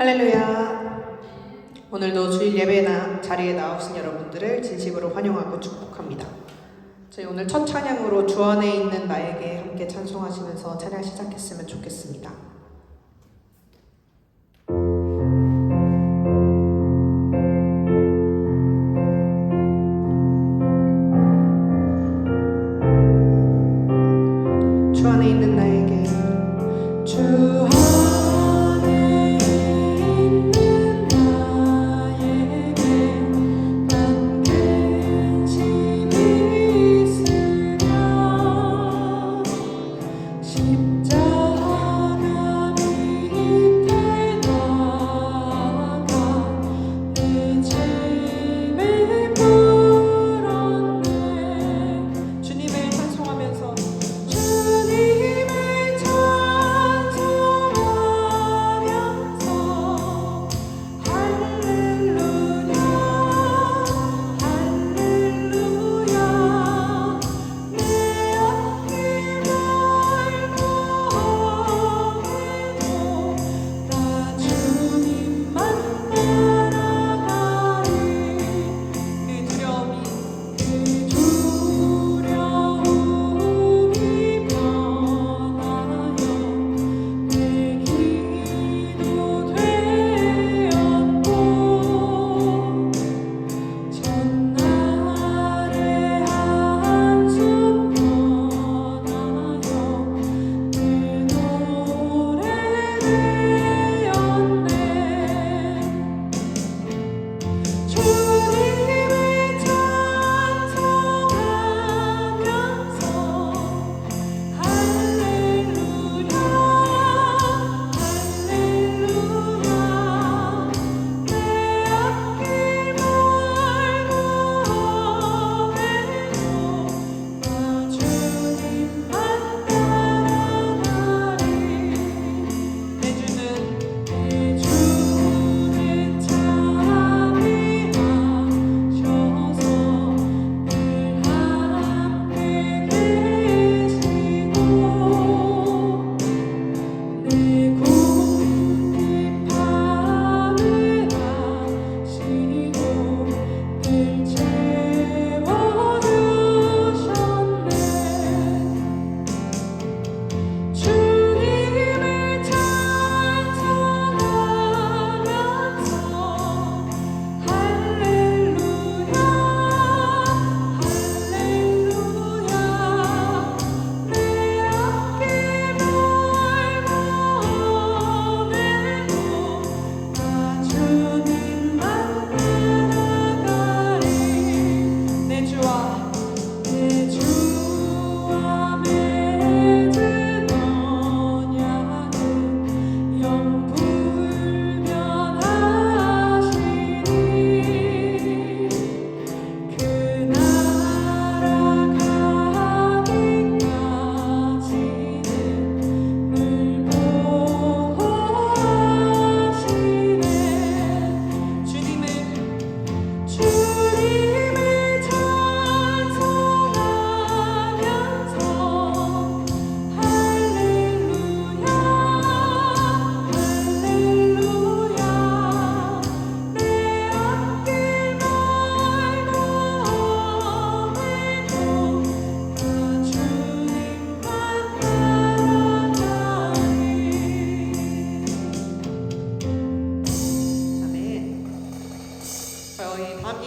할렐루야. 오늘도 주일 예배나 자리에 나오신 여러분들을 진심으로 환영하고 축복합니다. 저희 오늘 첫 찬양으로 주 안에 있는 나에게 함께 찬송하시면서 찬양 시작했으면 좋겠습니다. 주 안에 있는 나에게 주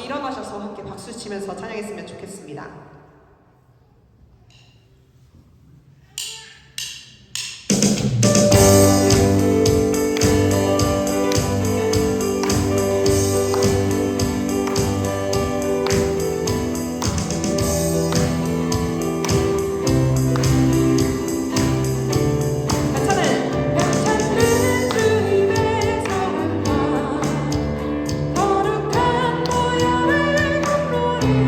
일어나셔서 함께 박수 치면서 찬양했으면 좋겠습니다. 거룩한 보혈을 물물이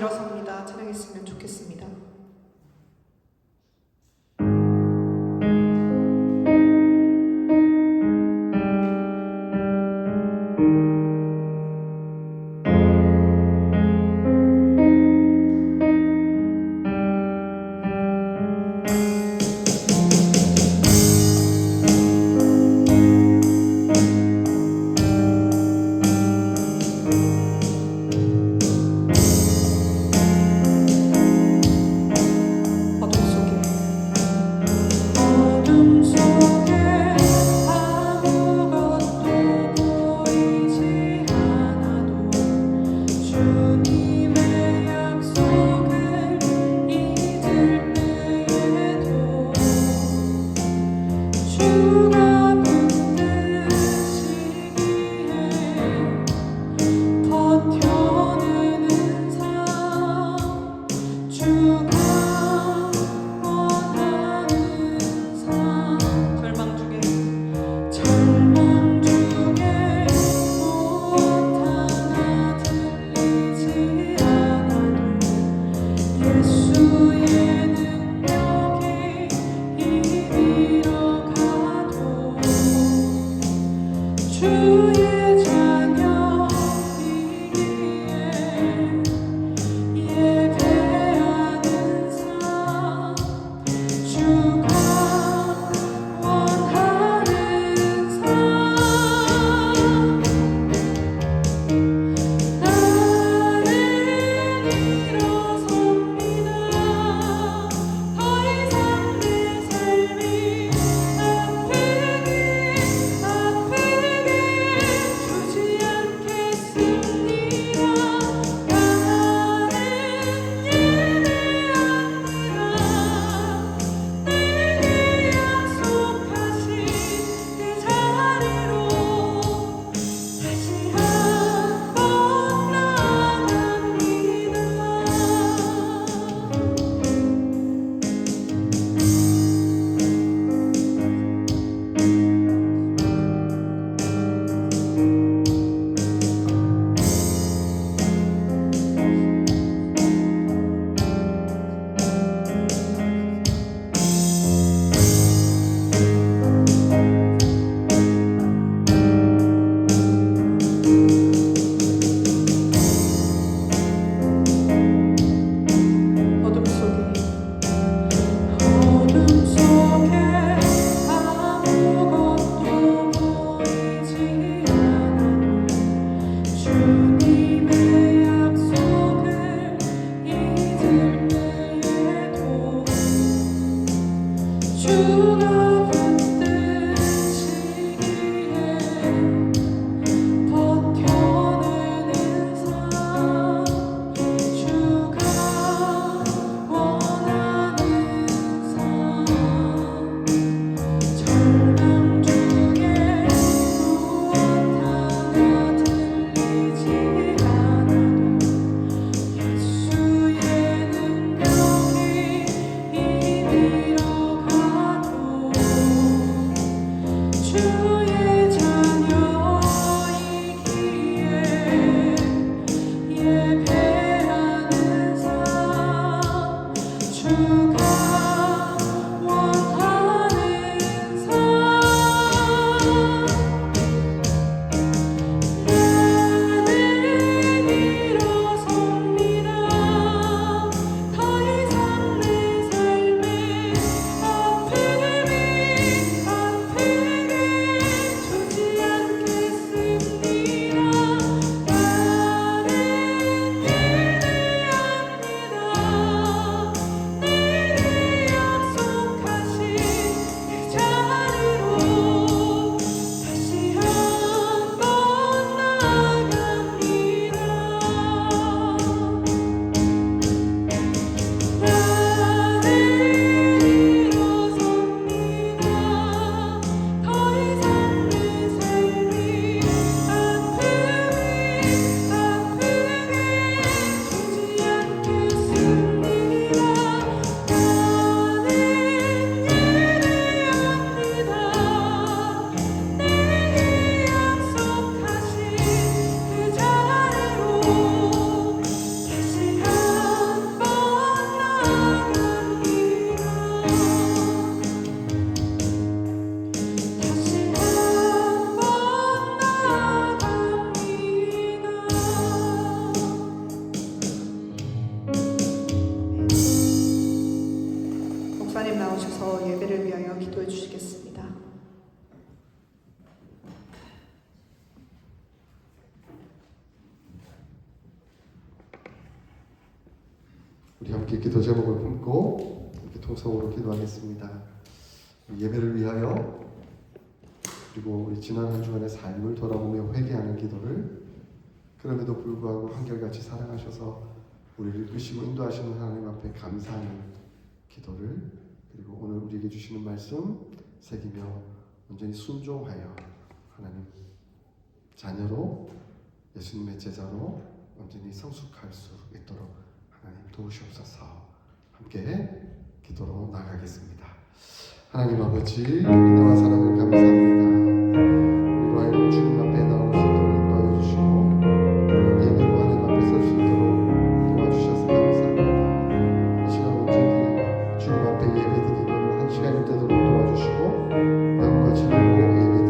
일어섭니다. 찬양했으면 좋겠습니다. 이를 위하여 기도해 주시겠습니다. 우리 함께 기도 제목을 품고 함께 통성으로 기도하겠습니다. 예배를 위하여, 그리고 우리 지난 한 주간의 삶을 돌아보며 회개하는 기도를, 그럼에도 불구하고 한결같이 사랑하셔서 우리를 이끄시고 인도하시는 하나님 앞에 감사하는 기도를, 그리고 오늘 우리에게 주시는 말씀 새기며 온전히 순종하여 하나님 자녀로, 예수님의 제자로 온전히 성숙할 수 있도록 하나님 도우시옵소서. 함께 기도로 나가겠습니다. 하나님 아버지, 은혜와 사랑을 감사합니다. 우리로 하여금 주님 앞에 나올 수 있도록 인도하여 주시고 예배로 하나님 앞에 설 수 있도록 도와주셔서 감사합니다. 이 시간 온전히 주님 앞에 예배드리는 한 시간이 되도록 도와주시고 마음과 진리로 예배드리는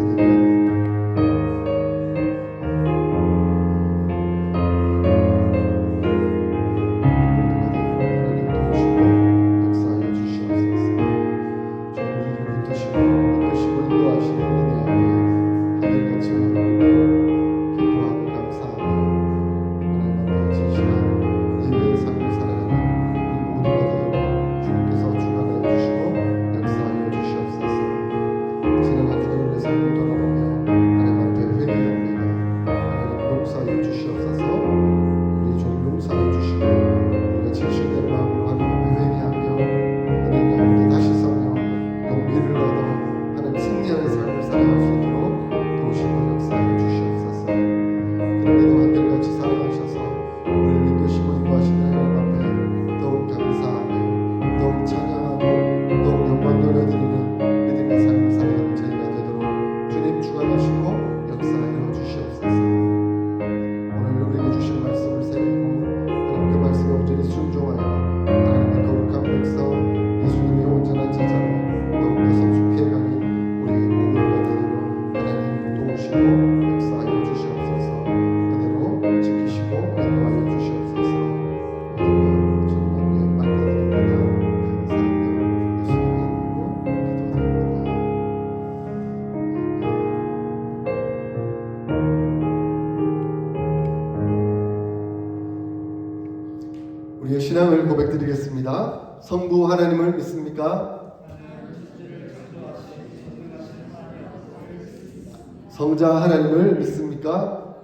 우리의 신앙을 고백드리겠습니다. 성부 하나님을 믿습니까? 성자 하나님을 믿습니까?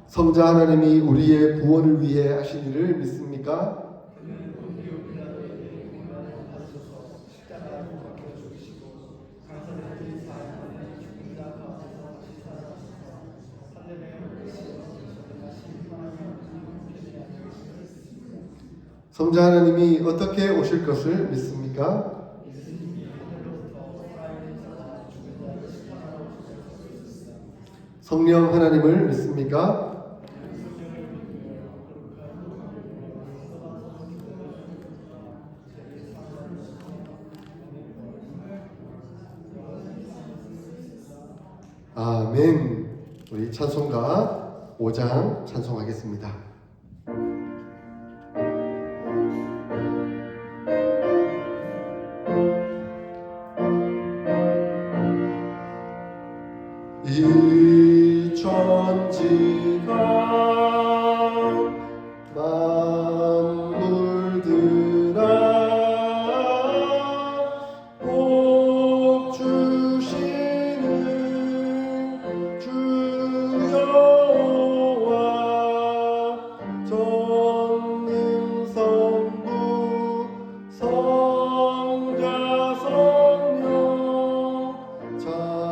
성자 하나님이 우리의 구원을 위해 하신 일을 믿습니까? 성자 하나님이 어떻게 오실 것을 믿습니까? 성령 하나님을 믿습니까? 아멘. 우리 찬송가 5장 찬송하겠습니다. 이 천지가 만물들아 복 주시는 주 여호와 전능성부 성자 성령 찬송하세.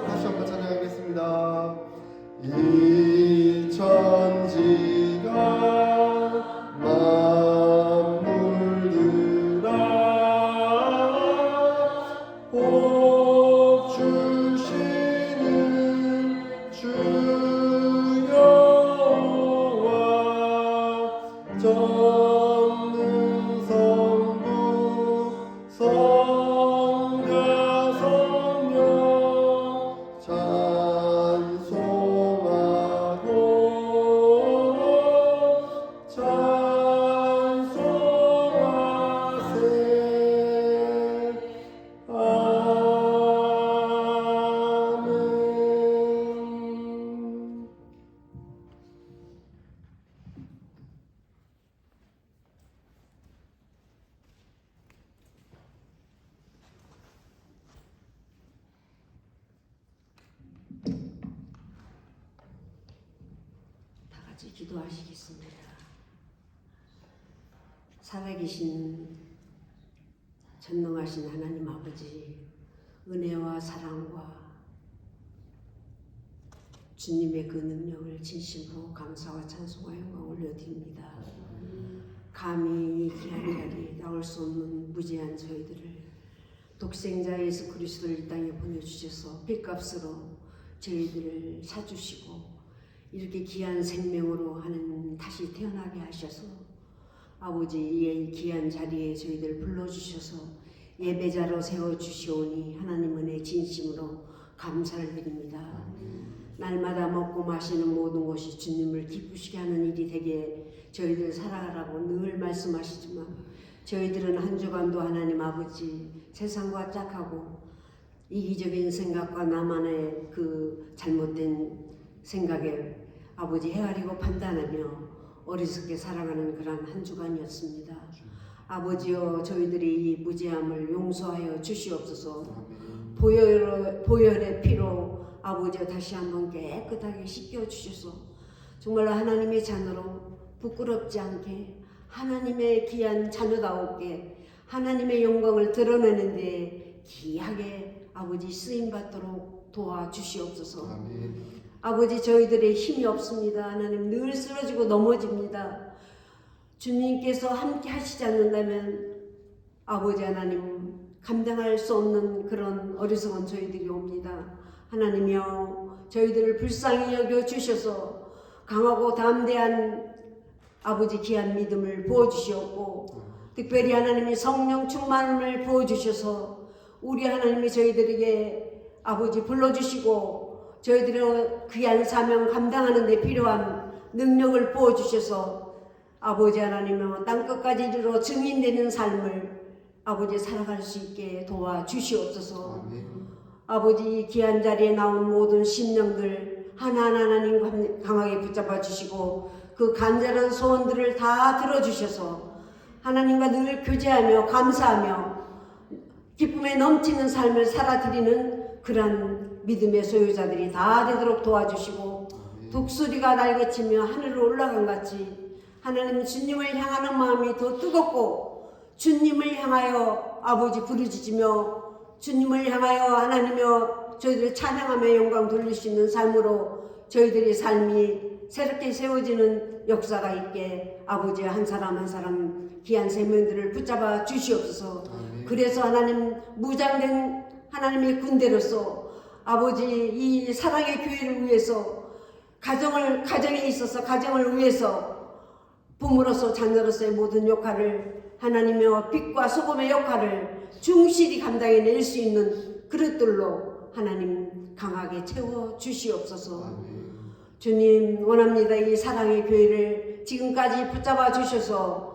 다시 한번 찬양하겠습니다. 이 천지가 만물들아 복 주시는 주 여호와 전능성부 성 같이 기도하시겠습니다. 살아계신 전능하신 하나님 아버지, 은혜와 사랑과 주님의 그 능력을 진심으로 감사와 찬송과 영광 올려드립니다. 감히 이 귀한 자리에 나올 수 없는 무지한 저희들을 독생자 예수 그리스도를 이 땅에 보내주셔서 핏값으로 저희들을 사주시고 이렇게 귀한 생명으로 하나님 다시 태어나게 하셔서 아버지 이 귀한 자리에 저희들 불러주셔서 예배자로 세워주시오니 하나님 은혜 진심으로 감사를 드립니다. 날마다 먹고 마시는 모든 것이 주님을 기쁘시게 하는 일이 되게 저희들 살아가라고 늘 말씀하시지만 저희들은 한 주간도 하나님 아버지 세상과 짝하고 이기적인 생각과 나만의 그 잘못된 생각에 아버지 헤아리고 판단하며 어리석게 살아가는 그런 한 주간이었습니다. 아버지여 저희들이 이 무지함을 용서하여 주시옵소서. 보혈의 피로 아버지여 다시 한번 깨끗하게 씻겨주셔서 정말로 하나님의 자녀로 부끄럽지 않게 하나님의 귀한 자녀다웠게 하나님의 영광을 드러내는 데 귀하게 아버지 쓰임받도록 도와주시옵소서. 아멘. 아버지 저희들의 힘이 없습니다. 하나님 늘 쓰러지고 넘어집니다. 주님께서 함께 하시지 않는다면 아버지 하나님 감당할 수 없는 그런 어리석은 저희들이 옵니다. 하나님이여 저희들을 불쌍히 여겨주셔서 강하고 담대한 아버지 귀한 믿음을 부어주시옵고 특별히 하나님의 성령 충만을 부어주셔서 우리 하나님이 저희들에게 아버지 불러주시고 저희들의 귀한 사명 감당하는 데 필요한 능력을 부어주셔서 아버지 하나님의 땅끝까지 이르러 증인되는 삶을 아버지 살아갈 수 있게 도와주시옵소서. 아버지 귀한 자리에 나온 모든 심령들 하나하나 하나님 강하게 붙잡아 주시고 그 간절한 소원들을 다 들어주셔서 하나님과 늘 교제하며 감사하며 기쁨에 넘치는 삶을 살아드리는 그러한 믿음의 소유자들이 다 되도록 도와주시고 독수리가 날개치며 하늘로 올라간 같이 하나님 주님을 향하는 마음이 더 뜨겁고 주님을 향하여 아버지 부르짖으며 주님을 향하여 하나님여 저희들을 찬양하며 영광 돌릴 수 있는 삶으로 저희들의 삶이 새롭게 세워지는 역사가 있게 아버지 한 사람 한 사람 귀한 생명들을 붙잡아 주시옵소서. 그래서 하나님 무장된 하나님의 군대로서 아버지 이 사랑의 교회를 위해서 가정에 있어서 가정을 위해서 부모로서 자녀로서의 모든 역할을 하나님의 빛과 소금의 역할을 충실히 감당해낼 수 있는 그릇들로 하나님 강하게 채워 주시옵소서. 주님 원합니다. 이 사랑의 교회를 지금까지 붙잡아 주셔서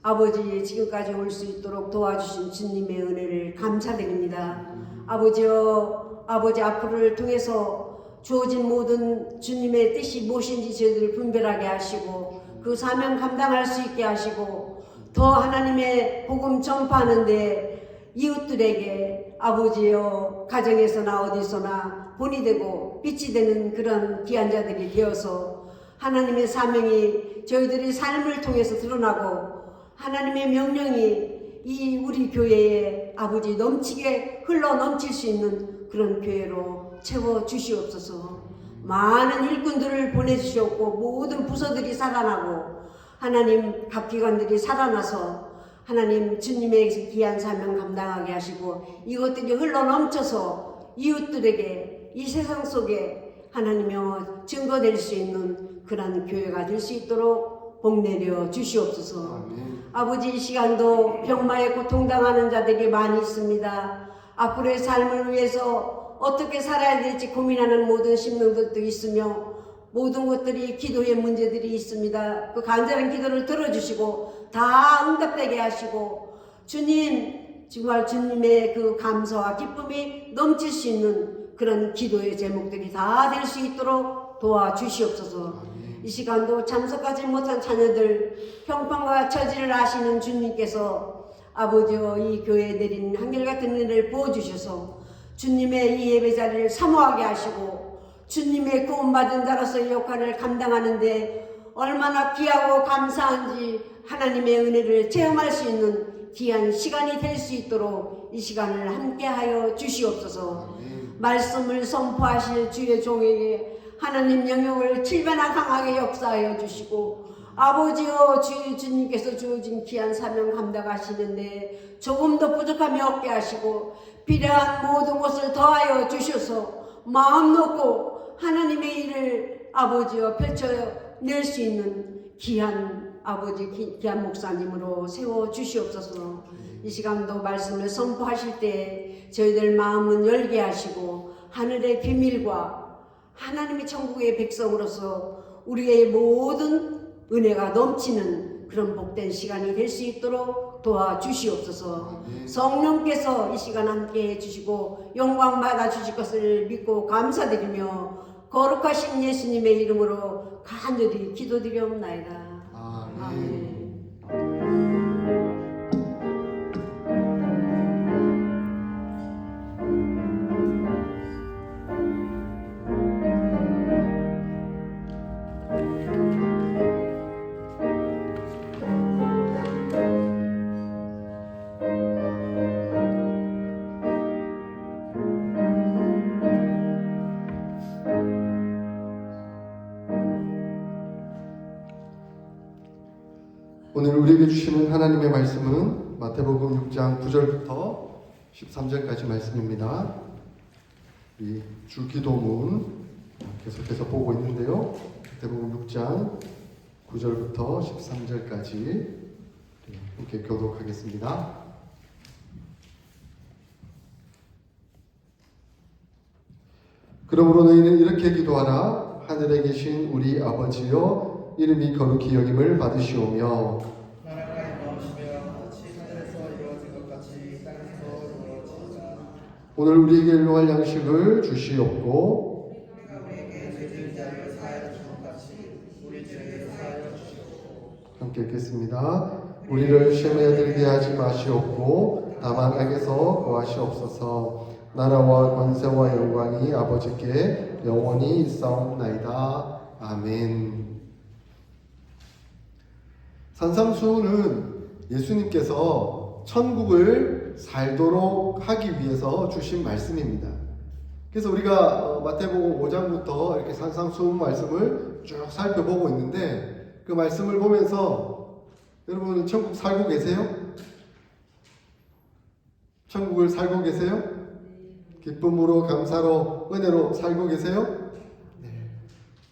아버지 지금까지 올 수 있도록 도와주신 주님의 은혜를 감사드립니다. 아버지여 아버지 앞으로를 통해서 주어진 모든 주님의 뜻이 무엇인지 저희들을 분별하게 하시고 그 사명 감당할 수 있게 하시고 더 하나님의 복음 전파하는데 이웃들에게 아버지여 가정에서나 어디서나 본이 되고 빛이 되는 그런 귀한 자들이 되어서 하나님의 사명이 저희들의 삶을 통해서 드러나고 하나님의 명령이 이 우리 교회에 아버지 넘치게 흘러 넘칠 수 있는 그런 교회로 채워 주시옵소서. 많은 일꾼들을 보내주셨고 모든 부서들이 살아나고 하나님 각 기관들이 살아나서 하나님 주님의 귀한 사명 감당하게 하시고 이것들이 흘러 넘쳐서 이웃들에게 이 세상 속에 하나님여 증거될 수 있는 그런 교회가 될 수 있도록 복내려 주시옵소서. 아버지 이 시간도 병마에 고통당하는 자들이 많이 있습니다. 앞으로의 삶을 위해서 어떻게 살아야 될지 고민하는 모든 심령들도 있으며 모든 것들이 기도의 문제들이 있습니다. 그 간절한 기도를 들어주시고 다 응답되게 하시고 주님 정말 주님의 그 감사와 기쁨이 넘칠 수 있는 그런 기도의 제목들이 다 될 수 있도록 도와주시옵소서. 이 시간도 참석하지 못한 자녀들 형편과 처지를 아시는 주님께서 아버지여 이 교회에 내린 한결같은 은혜를 부어주셔서 주님의 이 예배 자리를 사모하게 하시고 주님의 구원받은 자로서의 역할을 감당하는데 얼마나 귀하고 감사한지 하나님의 은혜를 체험할 수 있는 귀한 시간이 될 수 있도록 이 시간을 함께하여 주시옵소서. 말씀을 선포하실 주의 종에게 하나님 영역을 7배나 강하게 역사하여 주시고, 아버지여 주님께서 주어진 귀한 사명 감당하시는데 조금 더 부족함이 없게 하시고 필요한 모든 것을 더하여 주셔서 마음 놓고 하나님의 일을 아버지여 펼쳐낼 수 있는 귀한 아버지 귀한 목사님으로 세워 주시옵소서. 이 시간도 말씀을 선포하실 때 저희들 마음은 열게 하시고 하늘의 비밀과 하나님의 천국의 백성으로서 우리의 모든 은혜가 넘치는 그런 복된 시간이 될 수 있도록 도와주시옵소서. 성령께서 이 시간 함께 해주시고 영광 받아 주실 것을 믿고 감사드리며 거룩하신 예수님의 이름으로 간절히 기도드리옵나이다. 아멘. 오늘 우리에게 주시는 하나님의 말씀은 마태복음 6장 9절부터 13절까지 말씀입니다. 이 주기도문 계속해서 보고 있는데요. 마태복음 6장 9절부터 13절까지 함께 교독하겠습니다. 그러므로 너희는 이렇게 기도하라. 하늘에 계신 우리 아버지여, 이름이 거룩히 여김을 받으시오며 나라가 임하시며 같이 하늘에서 이루어진 것 같이 땅에서 이루어지리라. 오늘 우리에게 일용할 양식을 주시옵고 우리가 우리에게 죄진 자를 사하여 준 것 같이 우리 죄를 사하여 주시옵고. 함께 읽겠습니다. 우리를 시험에 들게 하지 마시옵고 다만 악에서 구하시옵소서. 나라와 권세와 영광이 아버지께 영원히 있사옵나이다. 아멘. 산상수훈은 예수님께서 천국을 살도록 하기 위해서 주신 말씀입니다. 그래서 우리가 마태복음 5장부터 이렇게 산상수훈 말씀을 쭉 살펴보고 있는데, 그 말씀을 보면서 여러분 천국 살고 계세요? 천국을 살고 계세요? 기쁨으로 감사로 은혜로 살고 계세요? 네.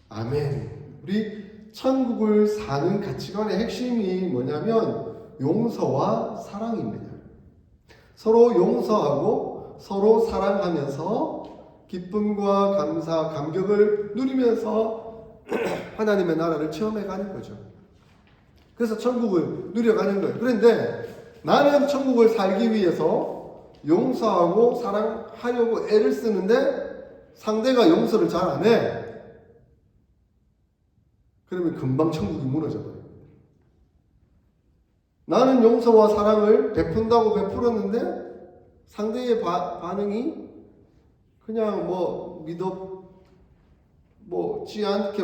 아멘. 우리 천국을 사는 가치관의 핵심이 뭐냐면 용서와 사랑입니다. 서로 용서하고 서로 사랑하면서 기쁨과 감사, 감격을 누리면서 하나님의 나라를 체험해가는 거죠. 그래서 천국을 누려가는 거예요. 그런데 나는 천국을 살기 위해서 용서하고 사랑하려고 애를 쓰는데 상대가 용서를 잘 안 해. 그러면 금방 천국이 무너져 버려요. 나는 용서와 사랑을 베푼다고 베풀었는데 상대의 반응이 그냥 믿지 않게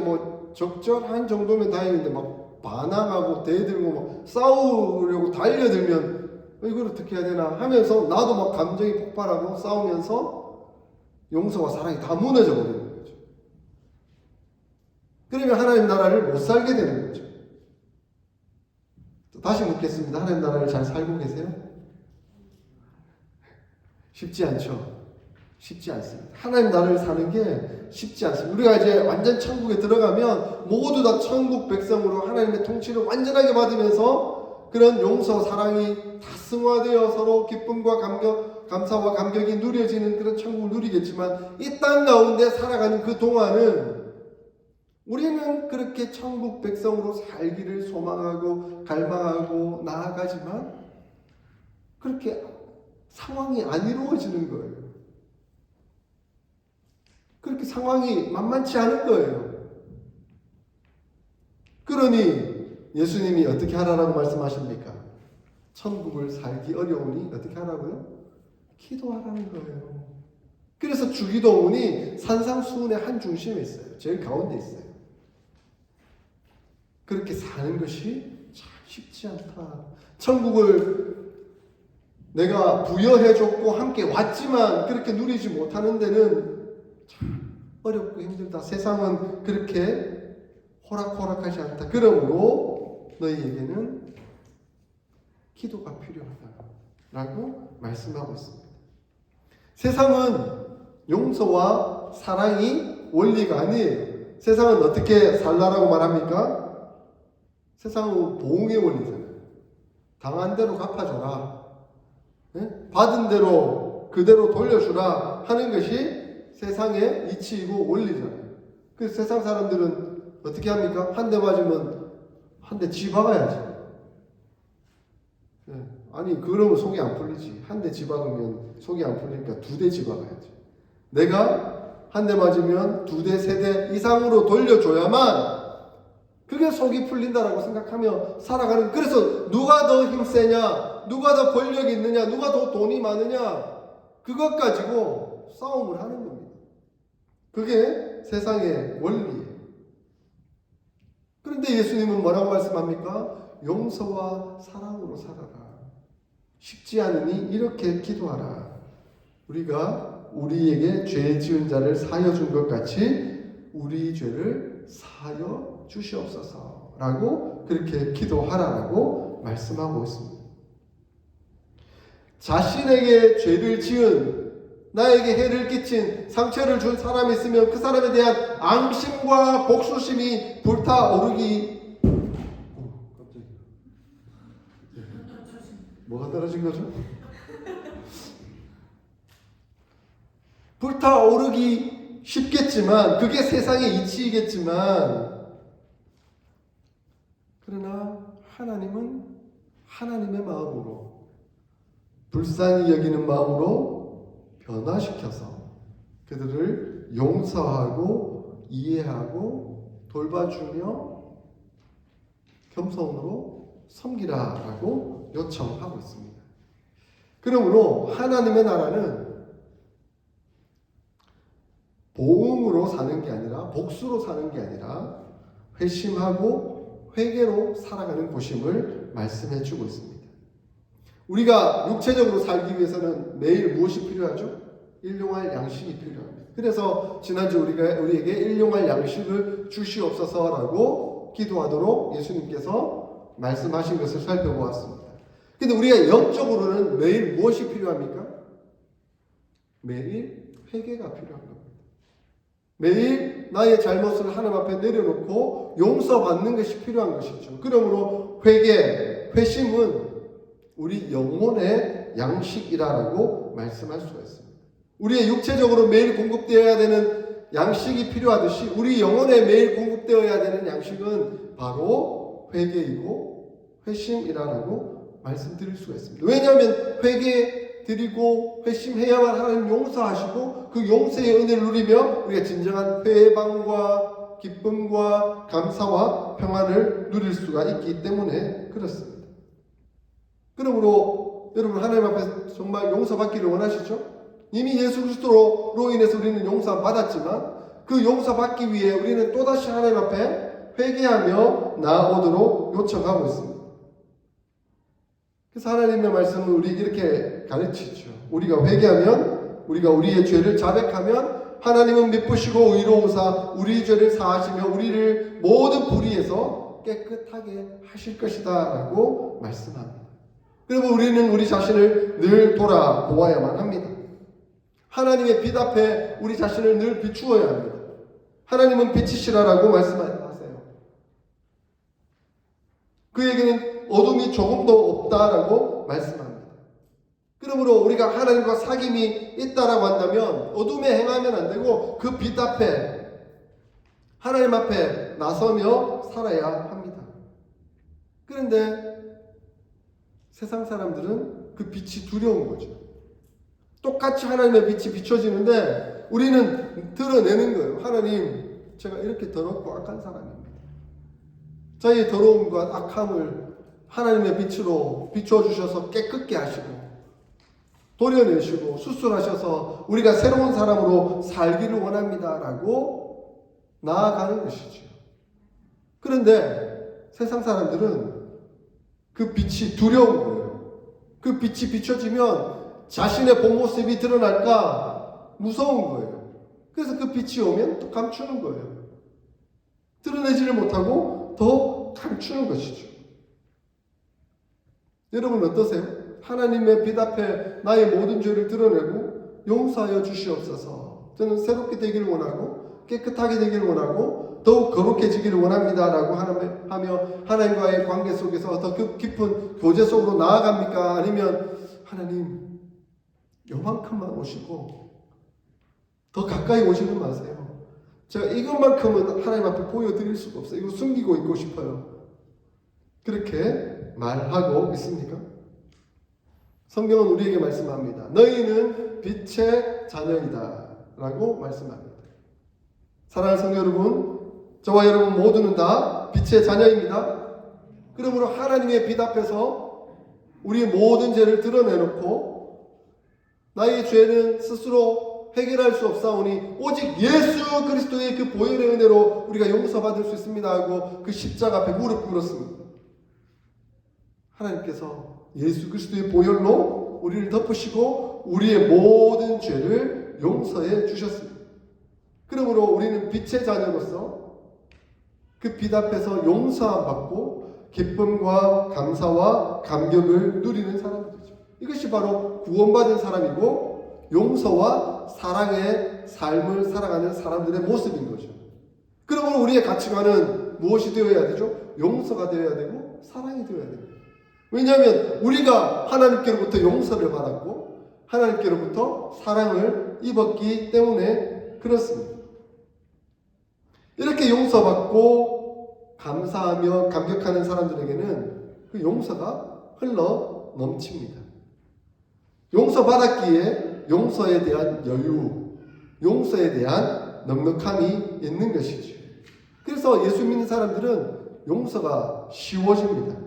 적절한 정도면 다행인데 막 반항하고 대들고 막 싸우려고 달려들면 이걸 어떻게 해야 되나 하면서 나도 막 감정이 폭발하고 싸우면서 용서와 사랑이 다 무너져 버리는 거예요. 그러면 하나님 나라를 못 살게 되는 거죠. 다시 묻겠습니다. 하나님 나라를 잘 살고 계세요? 쉽지 않죠. 쉽지 않습니다. 하나님 나라를 사는 게 쉽지 않습니다. 우리가 이제 완전 천국에 들어가면 모두 다 천국 백성으로 하나님의 통치를 완전하게 받으면서 그런 용서, 사랑이 다 승화되어 서로 기쁨과 감사와 감격이 누려지는 그런 천국을 누리겠지만, 이 땅 가운데 살아가는 그 동안은 우리는 그렇게 천국 백성으로 살기를 소망하고 갈망하고 나아가지만 그렇게 상황이 안 이루어지는 거예요. 그렇게 상황이 만만치 않은 거예요. 그러니 예수님이 어떻게 하라고 말씀하십니까? 천국을 살기 어려우니 어떻게 하라고요? 기도하라는 거예요. 그래서 주기도문이 산상수훈의 한 중심에 있어요. 제일 가운데 있어요. 그렇게 사는 것이 참 쉽지 않다. 천국을 내가 부여해줬고 함께 왔지만 그렇게 누리지 못하는 데는 참 어렵고 힘들다. 세상은 그렇게 호락호락하지 않다. 그러므로 너희에게는 기도가 필요하다라고 말씀하고 있습니다. 세상은 용서와 사랑이 원리가 아니에요. 세상은 어떻게 살라라고 말합니까? 세상은 보응의 원리잖아요. 당한 대로 갚아줘라. 받은 대로 그대로 돌려주라 하는 것이 세상의 이치이고 원리잖아요. 그래서 세상 사람들은 어떻게 합니까? 한 대 맞으면 한 대 집어가야지. 아니 그러면 속이 안 풀리지. 한 대 집어가면 속이 안 풀리니까 2대 집어가야지. 내가 한 대 맞으면 2대, 3대 이상으로 돌려줘야만 그게 속이 풀린다라고 생각하며 살아가는. 그래서 누가 더 힘세냐, 누가 더 권력이 있느냐, 누가 더 돈이 많으냐, 그것 가지고 싸움을 하는 겁니다. 그게 세상의 원리예요. 그런데 예수님은 뭐라고 말씀합니까? 용서와 사랑으로 살아라. 쉽지 않으니 이렇게 기도하라. 우리가 우리에게 죄 지은 자를 사여 준 것 같이 우리 죄를 사여 주시옵소서라고 그렇게 기도하라라고 말씀하고 있습니다. 자신에게 죄를 지은, 나에게 해를 끼친, 상처를 준 사람이 있으면 그 사람에 대한 앙심과 복수심이 불타오르기. 갑자기 뭐가 떨어진 거죠? 불타오르기 쉽겠지만, 그게 세상의 이치이겠지만, 그러나 하나님은 하나님의 마음으로, 불쌍히 여기는 마음으로 변화시켜서 그들을 용서하고 이해하고 돌봐주며 겸손으로 섬기라라고 요청하고 있습니다. 그러므로 하나님의 나라는 보응으로 사는 게 아니라, 복수로 사는 게 아니라 회심하고 회개로 살아가는 곳임을 말씀해 주고 있습니다. 우리가 육체적으로 살기 위해서는 매일 무엇이 필요하죠? 일용할 양식이 필요합니다. 그래서 지난주 우리에게 일용할 양식을 주시옵소서라고 기도하도록 예수님께서 말씀하신 것을 살펴보았습니다. 근데 우리가 영적으로는 매일 무엇이 필요합니까? 매일 회개가 필요한 겁니다. 매일 나의 잘못을 하나님 앞에 내려놓고 용서받는 것이 필요한 것이죠. 그러므로 회개, 회심은 우리 영혼의 양식이라고 말씀할 수가 있습니다. 우리의 육체적으로 매일 공급되어야 되는 양식이 필요하듯이 우리 영혼에 매일 공급되어야 되는 양식은 바로 회개이고 회심이라고 말씀드릴 수가 있습니다. 왜냐하면 회개 드리고 회심해야만 하나님 용서하시고 그 용서의 은혜를 누리며 우리가 진정한 회방과 기쁨과 감사와 평안을 누릴 수가 있기 때문에 그렇습니다. 그러므로 여러분 하나님 앞에 정말 용서받기를 원하시죠? 이미 예수 그리스도로 인해서 우리는 용서받았지만 그 용서받기 위해 우리는 또다시 하나님 앞에 회개하며 나아오도록 요청하고 있습니다. 그래서 하나님의 말씀은 우리 이렇게 가르치죠. 우리가 회개하면, 우리가 우리의 죄를 자백하면 하나님은 미쁘시고 의로우사 우리 죄를 사하시며 우리를 모든 불의에서 깨끗하게 하실 것이다 라고 말씀합니다. 그러면 우리는 우리 자신을 늘 돌아보아야만 합니다. 하나님의 빛 앞에 우리 자신을 늘 비추어야 합니다. 하나님은 빛이시라라고 말씀하세요. 그에게는 어둠이 조금도 없다라고 말씀합니다. 그러므로 우리가 하나님과 사귐이 있다라고 한다면 어둠에 행하면 안 되고 그 빛 앞에 하나님 앞에 나서며 살아야 합니다. 그런데 세상 사람들은 그 빛이 두려운 거죠. 똑같이 하나님의 빛이 비춰지는데 우리는 드러내는 거예요. 하나님, 제가 이렇게 더럽고 악한 사람입니다. 저희의 더러움과 악함을 하나님의 빛으로 비춰주셔서 깨끗게 하시고 도려내시고 수술하셔서 우리가 새로운 사람으로 살기를 원합니다 라고 나아가는 것이죠. 그런데 세상 사람들은 그 빛이 두려운 거예요. 그 빛이 비춰지면 자신의 본 모습이 드러날까 무서운 거예요. 그래서 그 빛이 오면 또 감추는 거예요. 드러내지를 못하고 더 감추는 것이죠. 여러분 어떠세요? 하나님의 빛 앞에 나의 모든 죄를 드러내고 용서하여 주시옵소서. 저는 새롭게 되기를 원하고 깨끗하게 되기를 원하고 더욱 거룩해지기를 원합니다 라고 하며 하나님과의 관계 속에서 더 깊은 교제 속으로 나아갑니까? 아니면 하나님 요만큼만 오시고 더 가까이 오지는 마세요. 제가 이것만큼은 하나님 앞에 보여드릴 수가 없어요. 이거 숨기고 있고 싶어요. 그렇게 말하고 있습니까? 성경은 우리에게 말씀합니다. 너희는 빛의 자녀이다 라고 말씀합니다. 사랑하는 성도 여러분, 저와 여러분 모두는 다 빛의 자녀입니다. 그러므로 하나님의 빛 앞에서 우리의 모든 죄를 드러내놓고 나의 죄는 스스로 해결할 수 없사오니 오직 예수 그리스도의 그 보혈의 은혜로 우리가 용서받을 수 있습니다 하고 그 십자가 앞에 무릎 꿇었습니다. 하나님께서 예수 그리스도의 보혈로 우리를 덮으시고 우리의 모든 죄를 용서해 주셨습니다. 그러므로 우리는 빛의 자녀로서 그 빛 앞에서 용서함 받고 기쁨과 감사와 감격을 누리는 사람들이죠. 이것이 바로 구원받은 사람이고 용서와 사랑의 삶을 살아가는 사람들의 모습인 거죠. 그러므로 우리의 가치관은 무엇이 되어야 되죠? 용서가 되어야 되고 사랑이 되어야 됩니다. 왜냐하면 우리가 하나님께로부터 용서를 받았고 하나님께로부터 사랑을 입었기 때문에 그렇습니다. 이렇게 용서받고 감사하며 감격하는 사람들에게는 그 용서가 흘러 넘칩니다. 용서받았기에 용서에 대한 여유, 용서에 대한 넉넉함이 있는 것이죠. 그래서 예수 믿는 사람들은 용서가 쉬워집니다.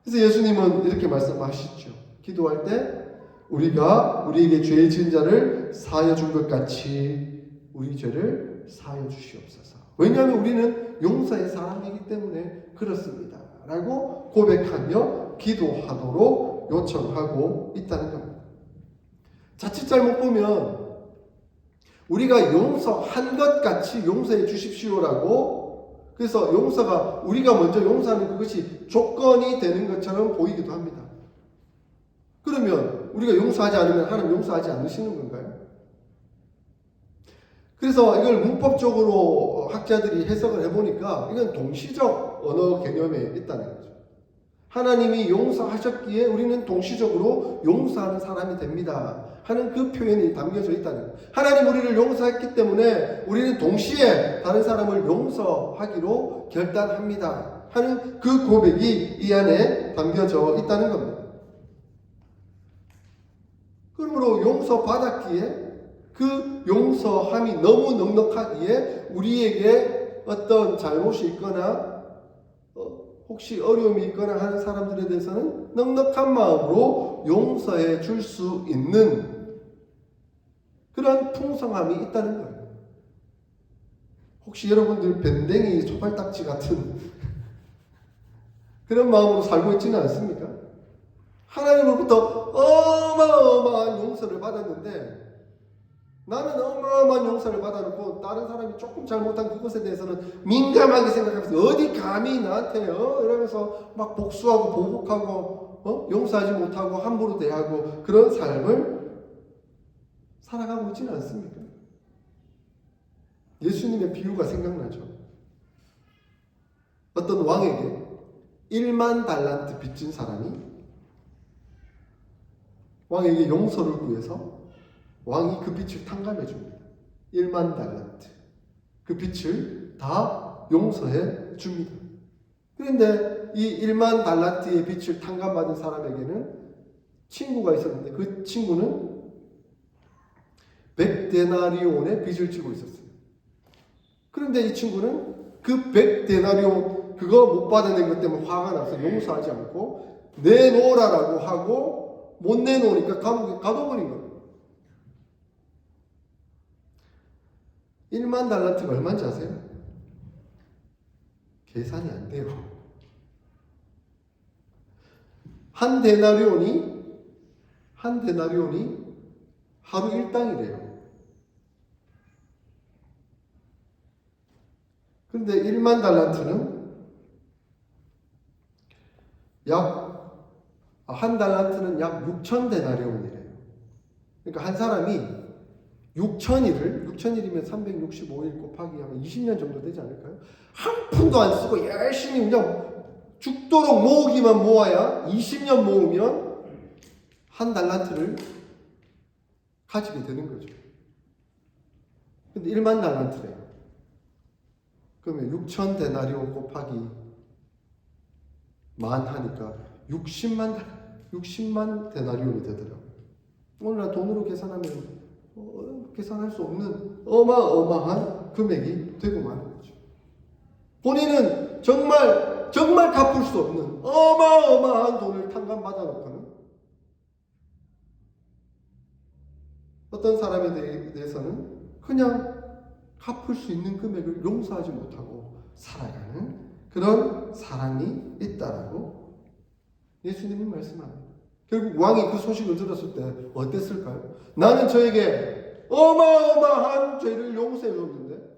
그래서 예수님은 이렇게 말씀하시죠. 기도할 때 우리가 우리에게 죄 지은 자를 사하여 준 것 같이 우리 죄를 사하여 주시옵소서. 왜냐하면 우리는 용서의 사람이기 때문에 그렇습니다 라고 고백하며 기도하도록 요청하고 있다는 겁니다. 자칫 잘못 보면 우리가 용서한 것 같이 용서해 주십시오라고, 그래서 용서가 우리가 먼저 용서하는 그것이 조건이 되는 것처럼 보이기도 합니다. 그러면 우리가 용서하지 않으면 하나님 용서하지 않으시는 건가요? 그래서 이걸 문법적으로 학자들이 해석을 해보니까 이건 동시적 언어 개념에 있다는 거죠. 하나님이 용서하셨기에 우리는 동시적으로 용서하는 사람이 됩니다 하는 그 표현이 담겨져 있다는 거예요. 하나님 우리를 용서했기 때문에 우리는 동시에 다른 사람을 용서하기로 결단합니다 하는 그 고백이 이 안에 담겨져 있다는 겁니다. 그러므로 용서받았기에 그 용서함이 너무 넉넉하기에 우리에게 어떤 잘못이 있거나 혹시 어려움이 있거나 하는 사람들에 대해서는 넉넉한 마음으로 용서해 줄 수 있는 그런 풍성함이 있다는 거예요. 혹시 여러분들 밴댕이 초발딱지 같은 그런 마음으로 살고 있지는 않습니까? 하나님으로부터 어마어마한 용서를 받았는데 나는 어마어마한 용서를 받아놓고 다른 사람이 조금 잘못한 그것에 대해서는 민감하게 생각하면서 어디 감히 나한테요? 이러면서 막 복수하고 보복하고 용서하지 못하고 함부로 대하고 그런 삶을 살아가고 있지는 않습니까? 예수님의 비유가 생각나죠. 어떤 왕에게 1만 달란트 빚진 사람이 왕에게 용서를 구해서 왕이 그 빚을 탕감해 줍니다. 1만 달란트. 그 빚을 다 용서해 줍니다. 그런데 이 1만 달란트의 빚을 탕감받은 사람에게는 친구가 있었는데 그 친구는 100데나리온의 빚을 지고 있었어요. 그런데 이 친구는 그 100데나리온 그거 못 받아낸 것 때문에 화가 나서 용서하지 않고 내놓으라고 하고 못 내놓으니까 감옥에 가둬버린 거예요. 1만 달란트가 얼마인지 아세요? 계산이 안 돼요. 한 데나리온이 하루 일당이래요. 그런데 1만 달란트는 한 달란트는 약 6천 데나리온이래요. 그러니까 한 사람이 6천일이면 365일 곱하기 하면 20년 정도 되지 않을까요? 한 푼도 안 쓰고 열심히 그냥 죽도록 모으기만 모아야 20년 모으면 한 달란트를 가지게 되는 거죠. 근데 1만 달란트래요. 그러면 6천 데나리온 곱하기 만 하니까 60만 데나리온이 되더라고요. 오늘날 돈으로 계산하면 계산할 수 없는 어마어마한 금액이 되고 마는 거죠. 본인은 정말 갚을 수 없는 어마어마한 돈을 탕감받아 놓고는 어떤 사람에 대해서는 그냥 갚을 수 있는 금액을 용서하지 못하고 살아가는 그런 사람이 있다라고 예수님은 말씀합니다. 결국 왕이 그 소식을 들었을 때 어땠을까요? 나는 저에게 어마어마한 죄를 용서해 줬는데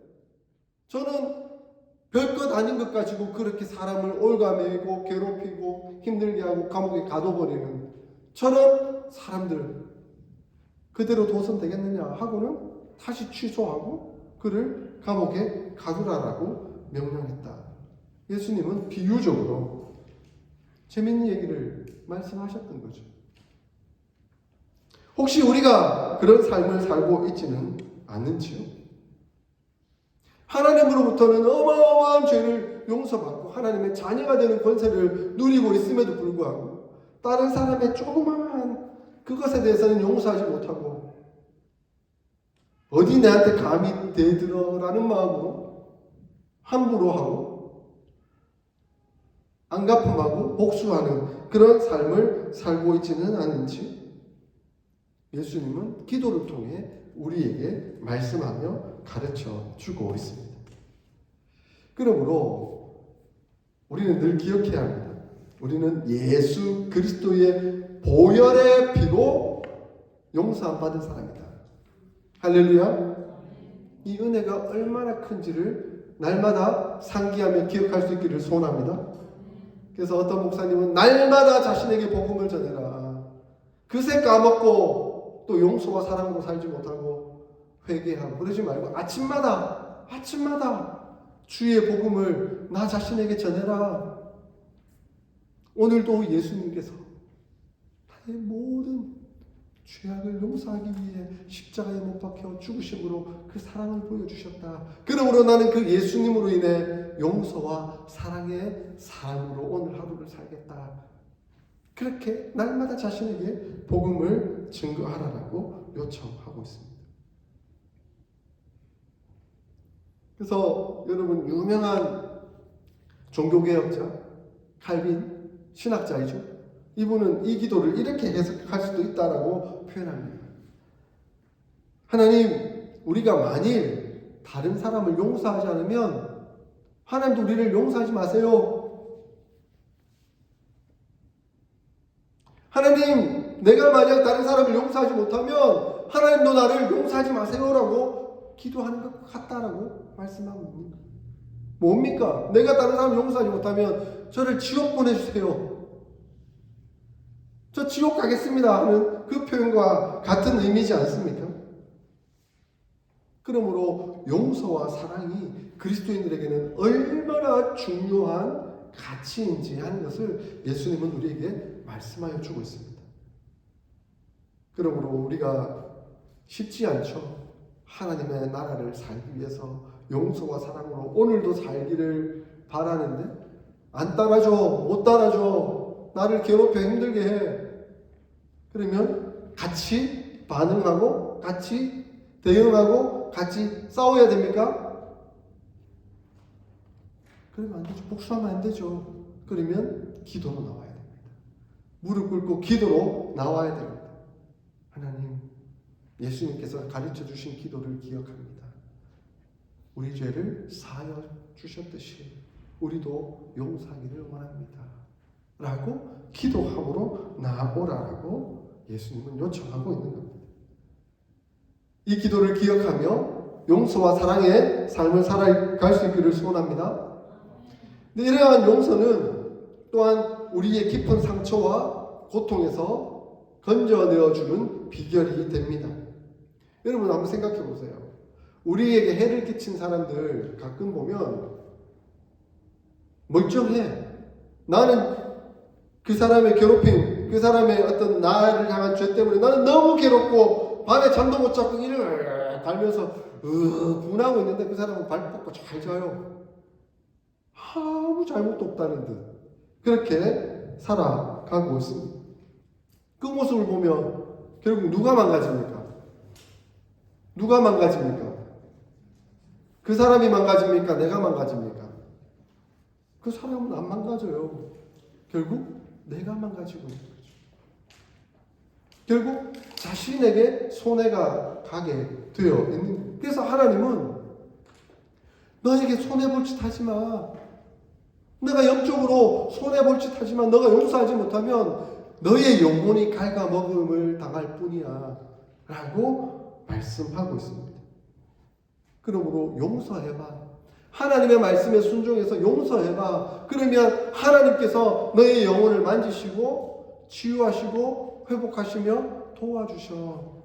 저는 별것 아닌 것 가지고 그렇게 사람을 올가매고 괴롭히고 힘들게 하고 감옥에 가둬버리는 저런 사람들 그대로 둬선 되겠느냐 하고는 다시 취소하고 그를 감옥에 가두라라고 명령했다. 예수님은 비유적으로 재밌는 얘기를 말씀하셨던 거죠. 혹시 우리가 그런 삶을 살고 있지는 않는지요? 하나님으로부터는 어마어마한 죄를 용서받고 하나님의 자녀가 되는 권세를 누리고 있음에도 불구하고 다른 사람의 조그마한 그것에 대해서는 용서하지 못하고 어디 내한테 감히 대들어라는 마음으로 함부로 하고 안갚음하고 복수하는 그런 삶을 살고 있지는 않은지 예수님은 기도를 통해 우리에게 말씀하며 가르쳐 주고 있습니다. 그러므로 우리는 늘 기억해야 합니다. 우리는 예수 그리스도의 보혈의 피로 용서함 받은 사람이다. 할렐루야. 이 은혜가 얼마나 큰지를 날마다 상기하며 기억할 수 있기를 소원합니다. 그래서 어떤 목사님은 날마다 자신에게 복음을 전해라. 그새 까먹고 또 용서와 사랑으로 살지 못하고 회개하고 그러지 말고 아침마다 주의 복음을 나 자신에게 전해라. 오늘도 예수님께서 나의 모든 죄악을 용서하기 위해 십자가에 못 박혀 죽으심으로 그 사랑을 보여주셨다. 그러므로 나는 그 예수님으로 인해 용서와 사랑의 사람으로 오늘 하루를 살겠다. 그렇게 날마다 자신에게 복음을 증거하라고 요청하고 있습니다. 그래서 여러분 유명한 종교개혁자 칼빈 신학자이죠. 이분은 이 기도를 이렇게 해석할 수도 있다라고 표현합니다. 하나님, 우리가 만일 다른 사람을 용서하지 않으면 하나님도 우리를 용서하지 마세요. 하나님, 내가 만약 다른 사람을 용서하지 못하면 하나님도 나를 용서하지 마세요라고 기도하는 것 같다라고 말씀합니다. 뭡니까? 내가 다른 사람을 용서하지 못하면 저를 지옥 보내주세요. 저 지옥 가겠습니다 하는 그 표현과 같은 의미지 않습니까? 그러므로 용서와 사랑이 그리스도인들에게는 얼마나 중요한 가치인지 하는 것을 예수님은 우리에게 말씀하여 주고 있습니다. 그러므로 우리가 쉽지 않죠. 하나님의 나라를 살기 위해서 용서와 사랑으로 오늘도 살기를 바라는데 안 따라줘, 못 따라줘, 나를 괴롭혀 힘들게 해. 그러면 같이 반응하고 같이 대응하고 같이 싸워야 됩니까? 그러면 안 되죠. 복수하면 안 되죠. 그러면 기도로 나와야 됩니다. 무릎 꿇고 기도로 나와야 됩니다. 하나님, 예수님께서 가르쳐 주신 기도를 기억합니다. 우리 죄를 사하여 주셨듯이 우리도 용서하기를 원합니다. 라고 기도함으로 나아오라라고 예수님은 요청하고 있는 겁니다. 이 기도를 기억하며 용서와 사랑의 삶을 살아갈 수 있기를 소원합니다. 근데 이러한 용서는 또한 우리의 깊은 상처와 고통에서 건져내어주는 비결이 됩니다. 여러분 한번 생각해 보세요. 우리에게 해를 끼친 사람들 가끔 보면 멀쩡해. 나는 그 사람의 괴롭힘, 그 사람의 어떤 나를 향한 죄 때문에 나는 너무 괴롭고 밤에 잠도 못 자고 이를 달면서 분하고 있는데 그 사람은 발 뻗고 잘 자요. 아무 잘못도 없다는 듯 그렇게 살아가고 있습니다. 그 모습을 보면 결국 누가 망가집니까? 누가 망가집니까? 그 사람이 망가집니까? 내가 망가집니까? 그 사람은 안 망가져요. 결국 내가 망가지고 있는 거죠. 결국 자신에게 손해가 가게 되어 있는 거예요. 그래서 하나님은 너에게 손해볼 짓 하지 마. 내가 영적으로 손해볼 짓 하지 마. 너가 용서하지 못하면 너의 영혼이 갉아먹음을 당할 뿐이야. 라고 말씀하고 있습니다. 그러므로 용서해봐. 하나님의 말씀에 순종해서 용서해봐. 그러면 하나님께서 너의 영혼을 만지시고 치유하시고 회복하시며 도와주셔.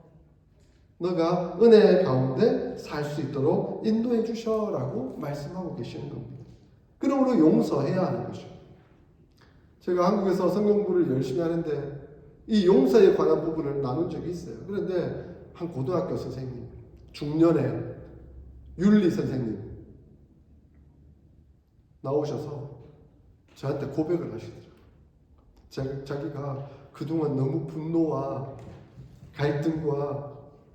너가 은혜 가운데 살 수 있도록 인도해 주셔라고 말씀하고 계시는 겁니다. 그러므로 용서해야 하는 것이죠. 제가 한국에서 성경부를 열심히 하는데 이 용서에 관한 부분을 나눈 적이 있어요. 그런데 한 고등학교 선생님, 중년의 윤리 선생님 나오셔서 저한테 고백을 하시더라고요. 자기가 그동안 너무 분노와 갈등과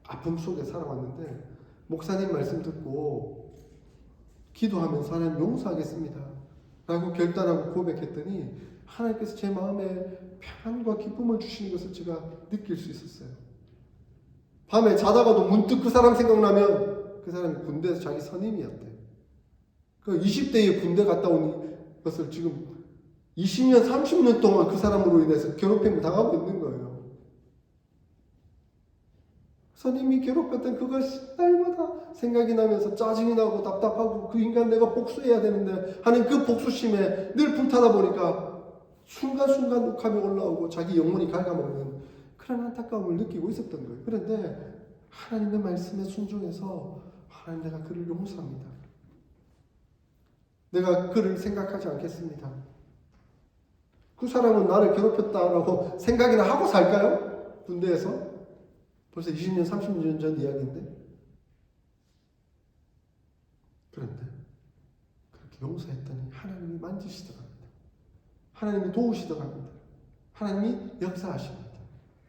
아픔 속에 살아왔는데 목사님 말씀 듣고 기도하면서 하나님 용서하겠습니다 라고 결단하고 고백했더니 하나님께서 제 마음에 평안과 기쁨을 주시는 것을 제가 느낄 수 있었어요. 밤에 자다가도 문득 그 사람 생각나면 그 사람이 군대에서 자기 선임이었대. 그 20대에 군대 갔다 온 것을 지금 20년, 30년 동안 그 사람으로 인해서 괴롭힘을 당하고 있는 거예요. 선임이 괴롭혔던 그것이 날마다 생각이 나면서 짜증이 나고 답답하고 그 인간 내가 복수해야 되는데 하는 그 복수심에 늘 불타다 보니까 순간순간 욱함이 올라오고 자기 영혼이 갉아먹는 그런 안타까움을 느끼고 있었던 거예요. 그런데 하나님의 말씀에 순종해서 하나님 내가 그를 용서합니다. 내가 그를 생각하지 않겠습니다. 그 사람은 나를 괴롭혔다라고 생각이나 하고 살까요? 군대에서? 벌써 20년, 30년 전 이야기인데. 그런데 그렇게 용서했더니 하나님이 만지시더랍니다. 하나님이 도우시더랍니다. 하나님이 역사하십니다.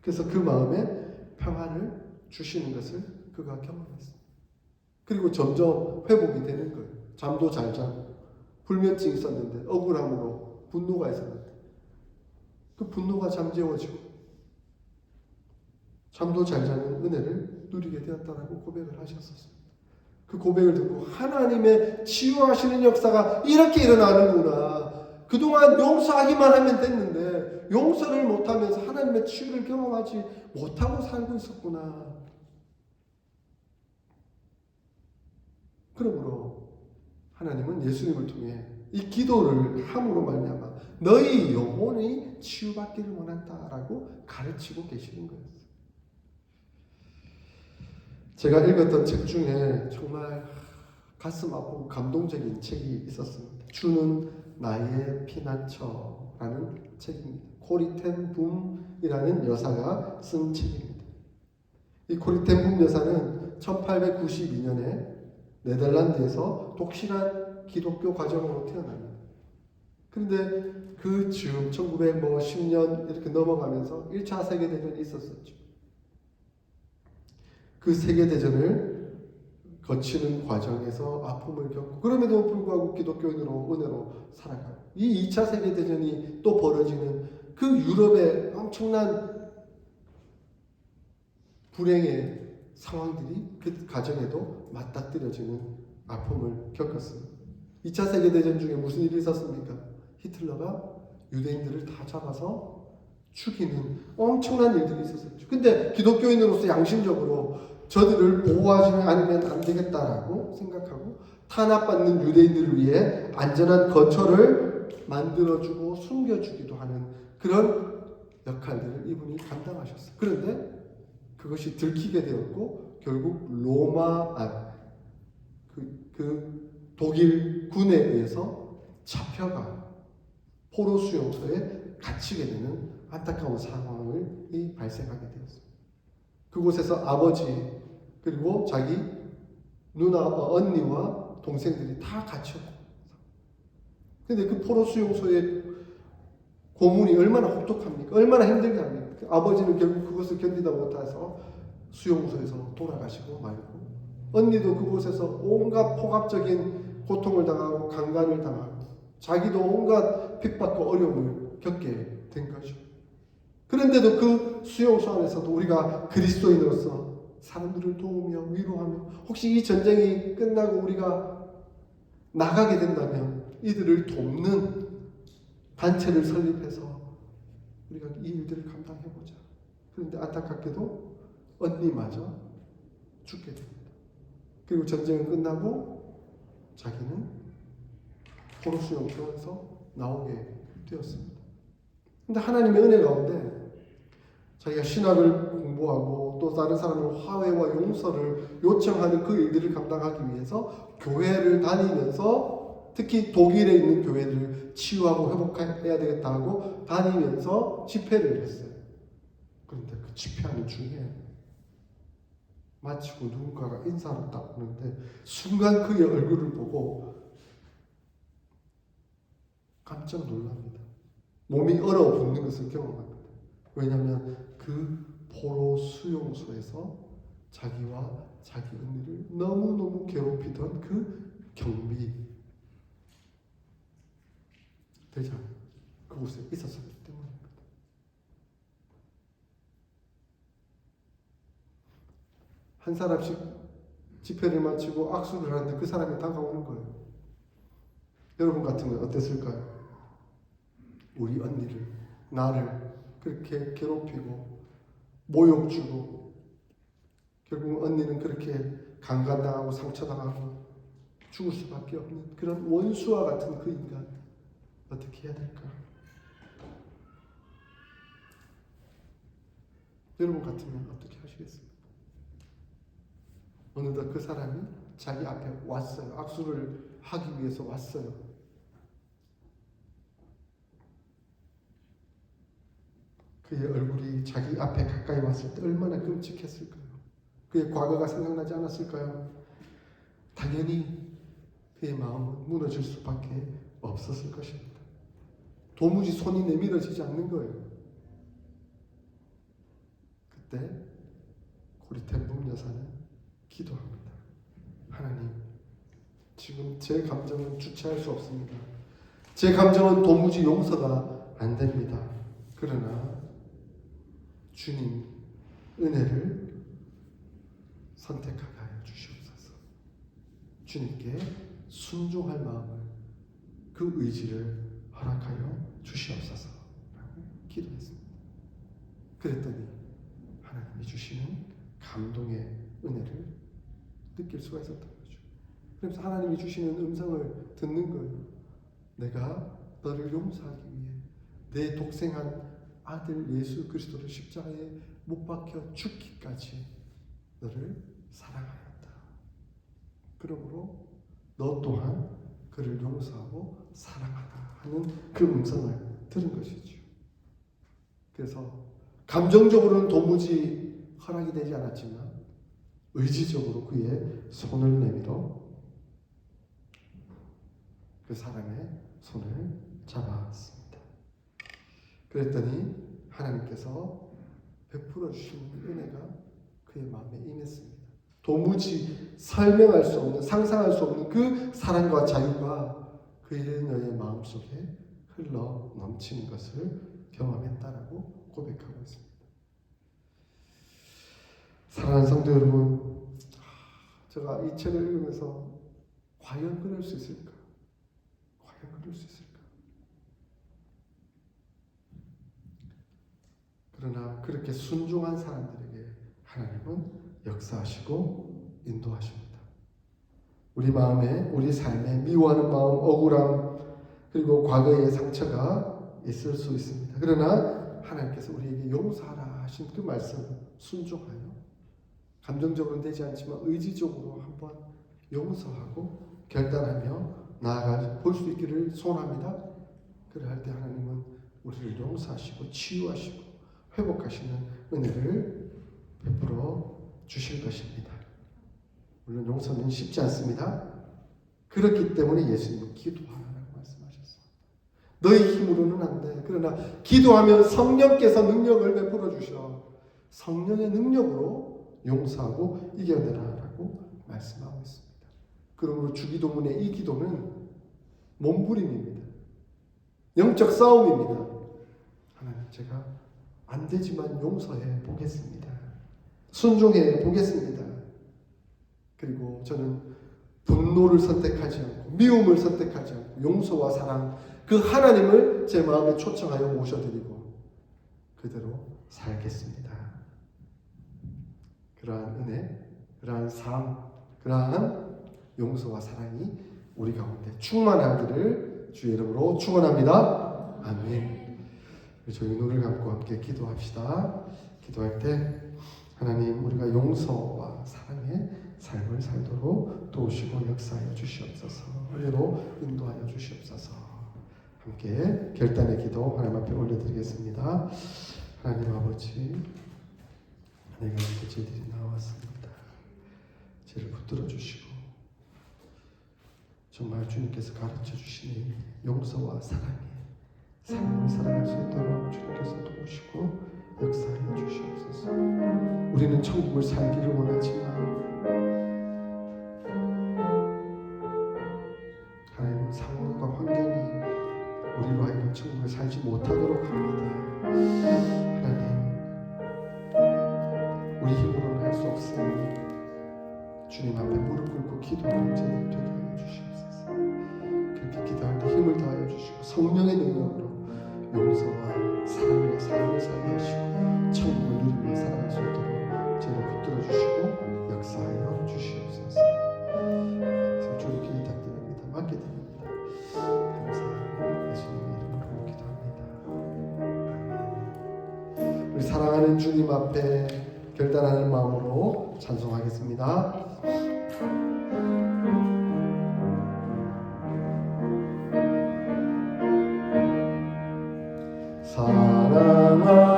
그래서 그 마음에 평안을 주시는 것을 그가 경험했습니다. 그리고 점점 회복이 되는 거예요. 잠도 잘 자고 불면증이 있었는데 억울함으로 분노가 있었는데 그 분노가 잠재워지고 잠도 잘 자는 은혜를 누리게 되었다라고 고백을 하셨었습니다. 그 고백을 듣고 하나님의 치유하시는 역사가 이렇게 일어나는구나. 그동안 용서하기만 하면 됐는데 용서를 못하면서 하나님의 치유를 경험하지 못하고 살고 있었구나. 그러므로 하나님은 예수님을 통해 이 기도를 함으로 말미암아 너희 영혼이 치유받기를 원한다라고 가르치고 계시는 거였어요. 제가 읽었던 책 중에 정말 가슴 아프고 감동적인 책이 있었습니다. 주는 나의 피난처라는 책입니다. 코리 텐 붐이라는 여사가 쓴 책입니다. 이 코리 텐 붐 여사는 1892년에 네덜란드에서 독실한 기독교 가정으로 태어납니다. 그런데 그 즈음 1910년 이렇게 넘어가면서 1차 세계대전이 있었었죠. 그 세계대전을 거치는 과정에서 아픔을 겪고 그럼에도 불구하고 기독교인으로 은혜로 살아가고 이 2차 세계대전이 또 벌어지는 그 유럽의 엄청난 불행의 상황들이 그 가정에도 맞닥뜨려지는 아픔을 겪었습니다. 2차 세계대전 중에 무슨 일이 있었습니까? 히틀러가 유대인들을 다 잡아서 죽이는 엄청난 일들이 있었었죠. 근데 기독교인으로서 양심적으로 저들을 보호하지 않으면 안 되겠다라고 생각하고 탄압받는 유대인들을 위해 안전한 거처를 만들어주고 숨겨주기도 하는 그런 역할들을 이분이 감당하셨어요. 그런데 그것이 들키게 되었고 결국 독일 군에 의해서 잡혀가 포로 수용소에 갇히게 되는 안타까운 상황이 발생하게 되었습니다. 그곳에서 아버지 그리고 자기 누나 언니와 동생들이 다 갇혔고, 근데 그 포로 수용소의 고문이 얼마나 혹독합니까? 얼마나 힘들게 합니까? 아버지는 결국 그것을 견디다 못해서 수용소에서 돌아가시고 말고, 언니도 그곳에서 온갖 폭압적인 고통을 당하고 강간을 당하고 자기도 온갖 핍박과 어려움을 겪게 된 거죠. 그런데도 그 수용소 안에서도 우리가 그리스도인으로서 사람들을 도우며 위로하며, 혹시 이 전쟁이 끝나고 우리가 나가게 된다면 이들을 돕는 단체를 설립해서 우리가 이 일들을 감당해보자. 그런데 안타깝게도 언니마저 죽게 됩니다. 그리고 전쟁은 끝나고 자기는 포로 수용소에서 나오게 되었습니다. 근데 하나님의 은혜 가운데 자기가 신학을 공부하고 또 다른 사람을 화해와 용서를 요청하는 그 일들을 감당하기 위해서 교회를 다니면서, 특히 독일에 있는 교회를 치유하고 회복해야 되겠다 하고 다니면서 집회를 했어요. 그런데 그 집회하는 중에 마치고 누군가가 인사를 딱 오는데 순간 그의 얼굴을 보고 깜짝 놀랍니다. 몸이 얼어붙는 것을 경험합니다. 왜냐하면 그 포로 수용소에서 자기와 자기 언니를 너무너무 괴롭히던 그 경비 대장 그곳에 있었기 때문입니다. 한 사람씩 집회를 마치고 악수를 하는데 그 사람이 다가오는 거예요. 여러분 같으면 어땠을까요? 우리 언니를, 나를 그렇게 괴롭히고 모욕 주고 결국 언니는 그렇게 강간당하고 상처당하고 죽을 수밖에 없는 그런 원수와 같은 그 인간, 어떻게 해야 될까? 여러분 같으면 어떻게 하시겠습니까? 어느덧 그 사람이 자기 앞에 왔어요. 악수를 하기 위해서 왔어요. 그의 얼굴이 자기 앞에 가까이 왔을 때 얼마나 끔찍했을까요? 그의 과거가 생각나지 않았을까요? 당연히 그의 마음은 무너질 수밖에 없었을 것입니다. 도무지 손이 내밀어지지 않는 거예요. 그때 고리템 문여사는 기도합니다. 하나님, 지금 제 감정은 주체할 수 없습니다. 제 감정은 도무지 용서가 안 됩니다. 그러나 주님 은혜를 선택하게 하여 주시옵소서. 주님께 순종할 마음을, 그 의지를 허락하여 주시옵소서 라고 기도했습니다. 그랬더니 하나님이 주시는 감동의 은혜를 느낄 수가 있었던 거죠. 그래서 하나님이 주시는 음성을 듣는 거예요. 내가 너를 용서하기 위해 내 독생한 아들 예수 그리스도를 십자가에 못 박혀 죽기까지 너를 사랑하였다. 그러므로 너 또한 그를 용서하고 사랑하라 하는 그 음성을 들은 것이죠. 그래서 감정적으로는 도무지 허락이 되지 않았지만 의지적으로 그의 손을 내밀어 그 사람의 손을 잡았습니다. 그랬더니 하나님께서 베풀어 주시는 은혜가 그의 마음에 임했습니다. 도무지 설명할 수 없는, 상상할 수 없는 그 사랑과 자유가 그녀의 마음속에 흘러 넘치는 것을 경험했다라고 고백하고 있습니다. 사랑하는 성도 여러분, 제가 이 책을 읽으면서 과연 그럴 수 있을까? 그럴 수 있을까? 그러나 그렇게 순종한 사람들에게 하나님은 역사하시고 인도하십니다. 우리 마음에, 우리 삶에 미워하는 마음, 억울함, 그리고 과거의 상처가 있을 수 있습니다. 그러나 하나님께서 우리에게 용서하라 하신 그 말씀 순종하여 감정적으로는 되지 않지만 의지적으로 한번 용서하고 결단하며 나아가 볼 수 있기를 소원합니다. 그럴 때 하나님은 우리를 용서하시고 치유하시고 회복하시는 은혜를 베풀어 주실 것입니다. 물론 용서는 쉽지 않습니다. 그렇기 때문에 예수님은 기도하라고 말씀하셨어요. 너희 힘으로는 안 돼. 그러나 기도하면 성령께서 능력을 베풀어 주셔. 성령의 능력으로 용서하고 이겨내라라고 말씀하고 있습니다. 그러므로 주기도문의 이 기도는 몸부림입니다. 영적 싸움입니다. 하나님, 제가 안 되지만 용서해 보겠습니다. 순종해 보겠습니다. 그리고 저는 분노를 선택하지 않고 미움을 선택하지 않고 용서와 사랑, 그 하나님을 제 마음에 초청하여 모셔드리고 그대로 살겠습니다. 그러한 은혜, 그러한 삶, 그러한 용서와 사랑이 우리 가운데 충만하기를 주의 이름으로 축원합니다. 아멘. 저희 눈을 감고 함께 기도합시다. 기도할 때 하나님, 우리가 용서와 사랑의 삶을 살도록 도우시고 역사하여 주시옵소서. 은혜로 인도하여 주시옵소서. 함께 결단의 기도 하나님 앞에 올려드리겠습니다. 하나님 아버지, 내가 이렇게 죄들이 나왔습니다. 죄를 붙들어 주시고 정말 주님께서 가르쳐 주시니 용서와 사랑의 삶을 살아갈 수 있도록 주님께서 도우시고 역사하여 주시옵소서. 우리는 천국을 살기를 원하지만 하나님, 상황과 환경이 우리로 하여금 천국을 살지 못하도록 합니다. 하나님, 우리 힘으로는 할 수 없으니 주님 앞에 무릎 꿇고 기도하는 자들 되게 하여 주시옵소서. 그렇게 기도할 때 힘을 더하여 주시고 성령의 능력으로 용서와 사랑과 삶을 살게 하시고 천국을 누리며 살아갈 수 있도록 저를 붙들어 주시고 역사하여 주시옵소서. 주님께 부탁드립니다. 맡겨드립니다. 감사합니다. 예수님의 이름으로 기도합니다. 우리 사랑하는 주님 앞에 결단하는 마음으로 찬송하겠습니다.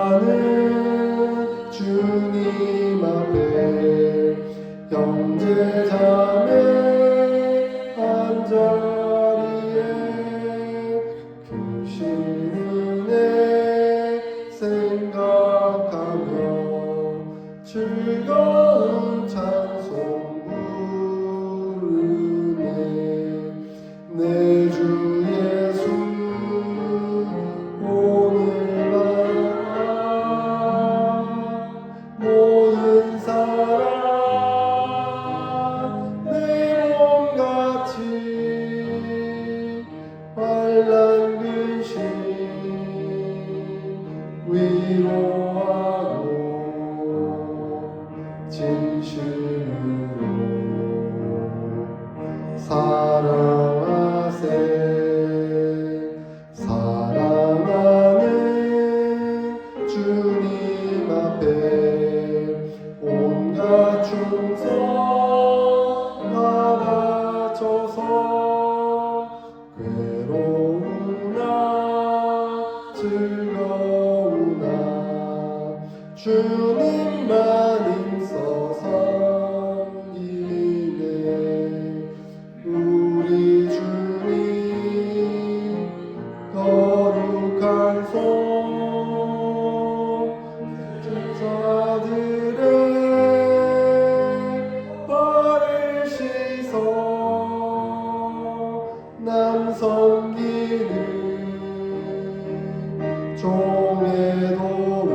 사랑하는 주님 앞에 형제자매 한자리에 크신 은혜 생각하며 즐거운 찬송 부르네. 내 주 예수 오늘 밤 모든 사랑 내 몸같이 환난 근심 위로하고 진심으로 사랑하세. 사랑하는 주님 앞에 온갖 충성 다 바쳐서 괴로우나 즐거우나 주님만 있어서 이네. 우리 주님 거룩한 손 제자들의 발을 씻어 남 섬기는 종의 도를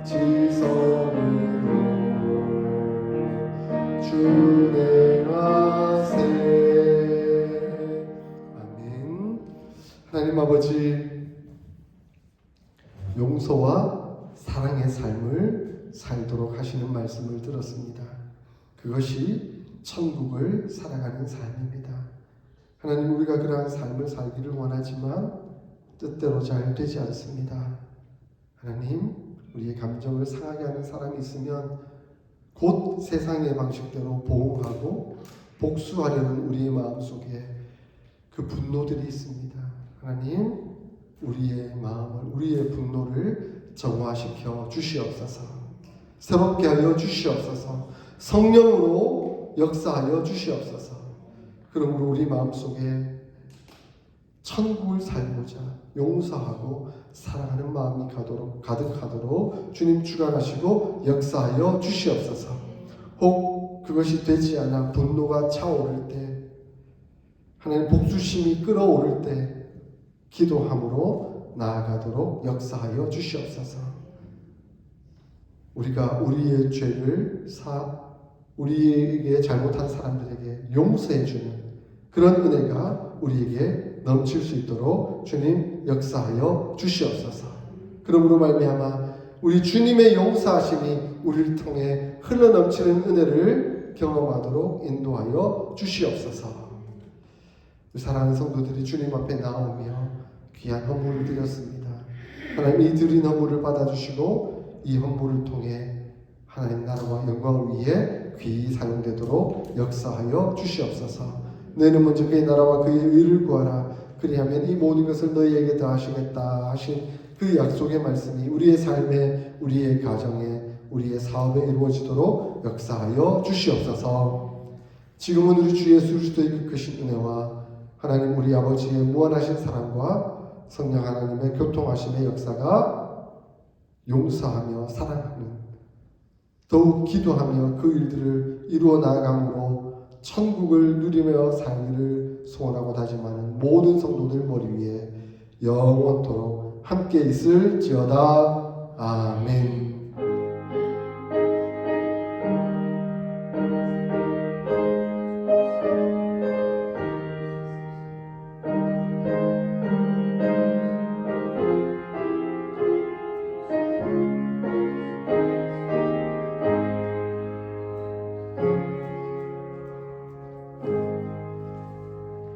지성으로 준행하세. 아멘. 하나님 아버지, 용서와 사랑의 삶을 살도록 하시는 말씀을 들었습니다. 그것이 천국을 살아가는 삶입니다. 하나님, 우리가 그러한 삶을 살기를 원하지만 뜻대로 잘 되지 않습니다. 하나님, 우리의 감정을 상하게 하는 사람이 있으면 곧 세상의 방식대로 보호하고 복수하려는 우리의 마음속에 그 분노들이 있습니다. 하나님, 우리의 마음을, 우리의 분노를 정화시켜 주시옵소서. 새롭게 하여 주시옵소서. 성령으로 역사하여 주시옵소서. 그러므로 우리 마음속에 천국을 살고자 용서하고 사랑하는 마음이 가득하도록 주님 주관하시고 역사하여 주시옵소서. 혹 그것이 되지 않아 분노가 차오를 때, 하나님 복수심이 끓어오를 때 기도함으로 나아가도록 역사하여 주시옵소서. 우리가 우리의 죄를 우리에게 잘못한 사람들에게 용서해주는 그런 은혜가 우리에게 넘칠 수 있도록 주님 역사하여 주시옵소서. 그러므로 말미암아 우리 주님의 용서하심이 우리를 통해 흘러넘치는 은혜를 경험하도록 인도하여 주시옵소서. 사랑하는 성도들이 주님 앞에 나오며 귀한 헌물을 드렸습니다. 하나님, 이 드린 헌물을 받아주시고 이 헌물을 통해 하나님 나라와 영광을 위해 귀히 사용되도록 역사하여 주시옵소서. 너희는 먼저 그의 나라와 그의 의를 구하라. 그리하면 이 모든 것을 너희에게 더하시겠다 하신 그 약속의 말씀이 우리의 삶에, 우리의 가정에, 우리의 사업에 이루어지도록 역사하여 주시옵소서. 지금은 우리 주 예수 그리스도의 그 크신 은혜와 하나님 우리 아버지의 무한하신 사랑과 성령 하나님의 교통하심의 역사가 용서하며 사랑하는, 더욱 기도하며 그 일들을 이루어 나아감으로 천국을 누리며 살기를 소원하고 다짐하는 모든 성도들 머리 위에 영원토록 함께 있을지어다. 아멘.